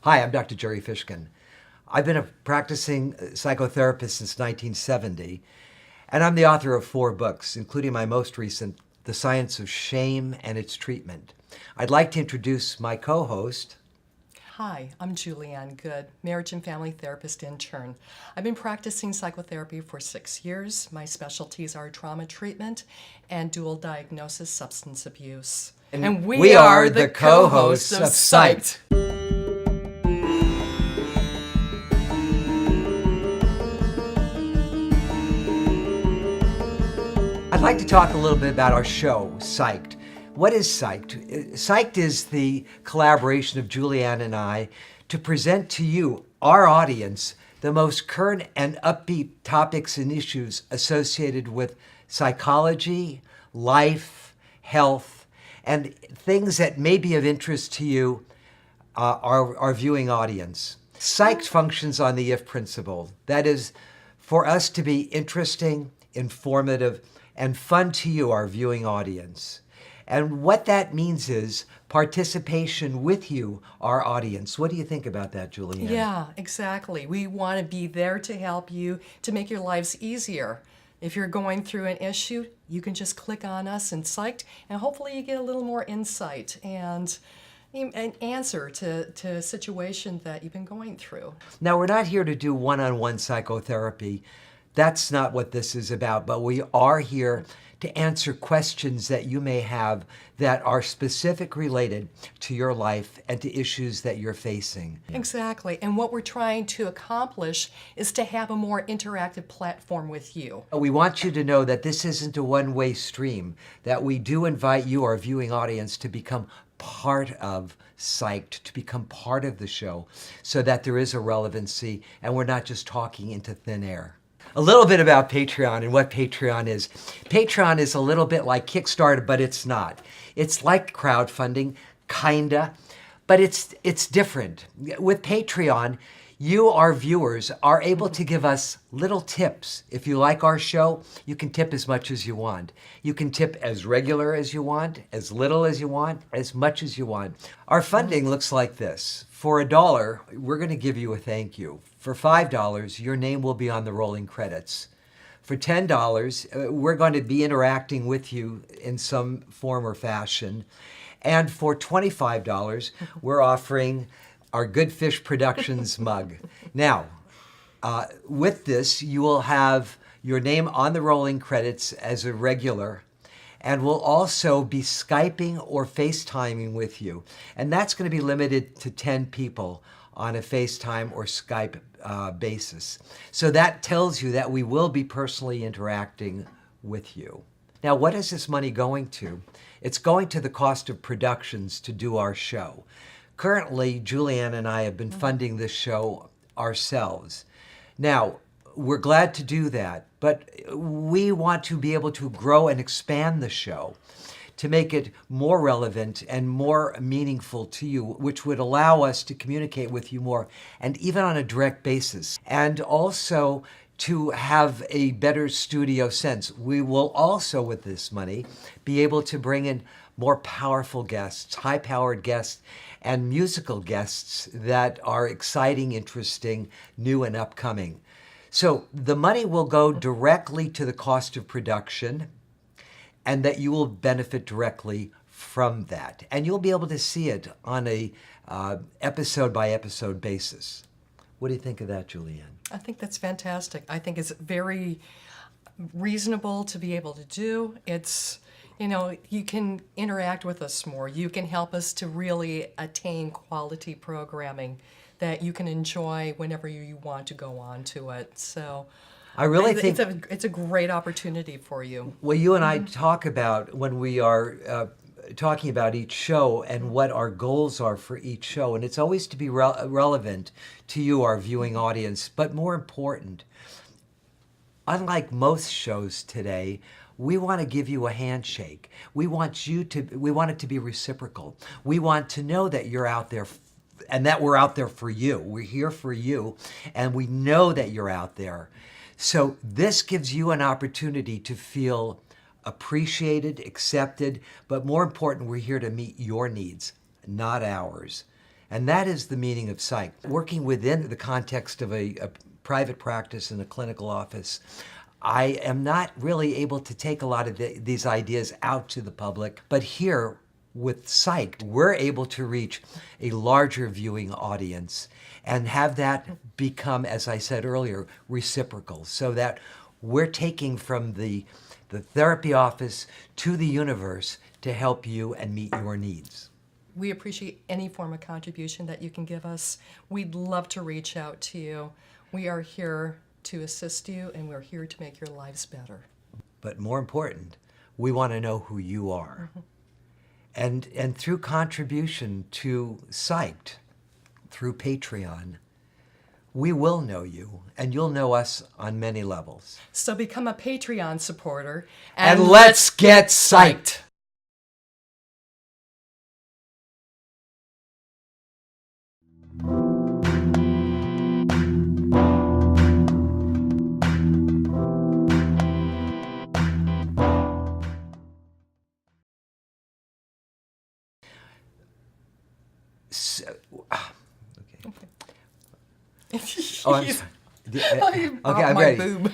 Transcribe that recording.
Hi, I'm Dr. Jerry Fishkin. I've been a practicing psychotherapist since 1970, and I'm the author of 4 books, including my most recent, The Science of Shame and Its Treatment. I'd like to introduce my co-host. Hi, I'm Julianne Good, marriage and family therapist intern. I've been practicing psychotherapy for 6 years. My specialties are trauma treatment and dual diagnosis substance abuse. And we are the co-hosts of Psyched. I'd like to talk a little bit about our show, Psyched. What is Psyched? Psyched is the collaboration of Julianne and I to present to you, our audience, the most current and upbeat topics and issues associated with psychology, life, health, and things that may be of interest to you, our viewing audience. Psyched functions on the if principle. That is, for us to be interesting, informative, and fun to you, our viewing audience. And what that means is participation with you, our audience. What do you think about that, Julianne? Yeah, exactly. We want to be there to help you to make your lives easier. If you're going through an issue, you can just click on us and Psyched, and hopefully you get a little more insight and an answer to a situation that you've been going through. Now, we're not here to do one-on-one psychotherapy. That's not what this is about, but we are here to answer questions that you may have that are specific related to your life and to issues that you're facing. Exactly. And what we're trying to accomplish is to have a more interactive platform with you. We want you to know that this isn't a one-way stream, that we do invite you, our viewing audience, to become part of Psyched, to become part of the show so that there is a relevancy and we're not just talking into thin air. A little bit about Patreon and what Patreon is. Patreon is a little bit like Kickstarter, but it's not. It's like crowdfunding, kinda, but it's different. With Patreon, you, our viewers, are able to give us little tips. If you like our show, you can tip as much as you want. You can tip as regular as you want, as little as you want, as much as you want. Our funding looks like this. For $1, we're going to give you a thank you. For $5, your name will be on the rolling credits. For $10, we're going to be interacting with you in some form or fashion. And for $25, we're offering our Good Fish Productions mug. Now, with this, you will have your name on the rolling credits as a regular, and we'll also be Skyping or FaceTiming with you. And that's going to be limited to 10 people on a FaceTime or Skype basis. So that tells you that we will be personally interacting with you. Now, what is this money going to? It's going to the cost of productions to do our show. Currently, Julianne and I have been funding this show ourselves. Now, we're glad to do that, but we want to be able to grow and expand the show to make it more relevant and more meaningful to you, which would allow us to communicate with you more and even on a direct basis. And also to have a better studio sense. We will also, with this money, be able to bring in more powerful guests, high-powered guests, and musical guests that are exciting, interesting, new, and upcoming. So the money will go directly to the cost of production, and that you will benefit directly from that. And you'll be able to see it on a episode-by-episode basis. What do you think of that, Julianne? I think that's fantastic. I think it's very reasonable to be able to do. It's, you can interact with us more. You can help us to really attain quality programming that you can enjoy whenever you want to go on to it. So I really think it's a great opportunity for you. Well, you and I talk about when we are talking about each show and what our goals are for each show, and it's always to be relevant to you, our viewing audience, but more important, unlike most shows today, we want to give you a handshake. We want it to be reciprocal. We want to know that you're out there and that we're out there for you. We're here for you, and we know that you're out there. So this gives you an opportunity to feel appreciated, accepted, but more important, we're here to meet your needs, not ours. And that is the meaning of psych. Working within the context of a private practice in a clinical office, I am not really able to take a lot of these ideas out to the public. But here, with Psyched, we're able to reach a larger viewing audience and have that become, as I said earlier, reciprocal, so that we're taking from the therapy office to the universe to help you and meet your needs. We appreciate any form of contribution that you can give us. We'd love to reach out to you. We are here to assist you, and we're here to make your lives better. But more important, we want to know who you are. And through contribution to Psyched, through Patreon, we will know you, and you'll know us on many levels. So become a Patreon supporter, And let's get psyched! So, okay. Oh, I'm sorry. I Okay, I'm my ready. boob.